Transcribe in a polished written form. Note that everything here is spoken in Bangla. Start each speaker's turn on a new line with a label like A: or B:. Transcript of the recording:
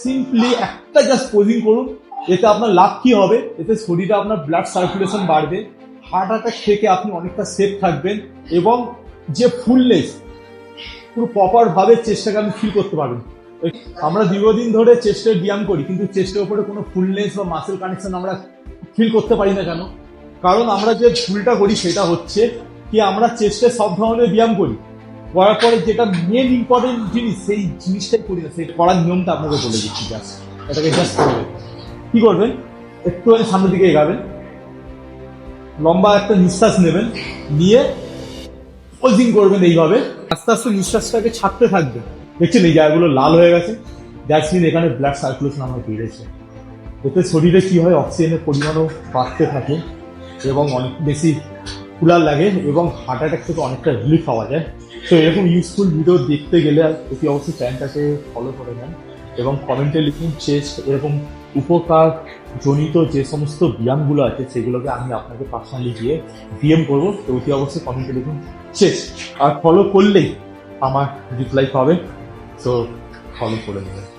A: সিম্পলি একটা জাস্ট পোজিং করুন। এতে আপনার লাভ কি হবে, এতে শরীরে আপনার ব্লাড সার্কুলেশন বাড়বে, হার্ট অ্যাটাক থেকে আপনি অনেকটা সেফ থাকবেন, এবং যে ফুলনেস পুরো প্রপার ভাবে চেস্টটাকে আপনি ফিল করতে পারবেন। আমরা দীর্ঘদিন ধরে চেস্টের ব্যায়াম করি, কিন্তু চেস্টের উপরে কোনো ফুলনেস বা মাসেল কানেকশন আমরা ফিল করতে পারি না। কেন? কারণ আমরা যে ভুলটা করি সেটা হচ্ছে কি, আমরা চেস্টে সব ধরনের ব্যায়াম করি, করার পরে যেটা মেন ইম্পর্টেন্ট জিনিস সেই জিনিসটাই করি না। সেই করার নিয়মটা আপনাকে বলে দিচ্ছি, জাস্ট এটাকে জাস্ট করবেন। কি করবেন, একটু সামনের দিকে এগাবেন, লম্বা একটা নিঃশ্বাস নেবেন, নিয়ে পোজিং করবেন এইভাবে, আস্তে আস্তে নিঃশ্বাসটাকে ছাড়তে থাকবেন। দেখছেন এই জায়গাগুলো লাল হয়ে গেছে, দ্যাটস মিন এখানে ব্লাড সার্কুলেশন আমার বেড়েছে। এতে শরীরে কি হয়, অক্সিজেনের পরিমাণও বাড়তে থাকে এবং অনেক বেশি কুলার লাগে, এবং হার্ট অ্যাটাক থেকে অনেকটা রিলিফ পাওয়া যায়। তো এরকম ইউজফুল ভিডিও দেখতে গেলে অতি অবশ্যই চ্যানেলটাকে ফলো করে নেন, এবং কমেন্টে লিখুন চেস্ট এরকম উপকার জনিত যে সমস্ত ব্যায়ামগুলো আছে সেগুলোকে আমি আপনাকে পার্সোনালি গিয়ে ডিএম করবো। তো অতি অবশ্যই কমেন্টে লিখুন চেস্ট, আর ফলো করলেই আমার রিপ্লাই পাবে। তো ফলো করে নেবেন।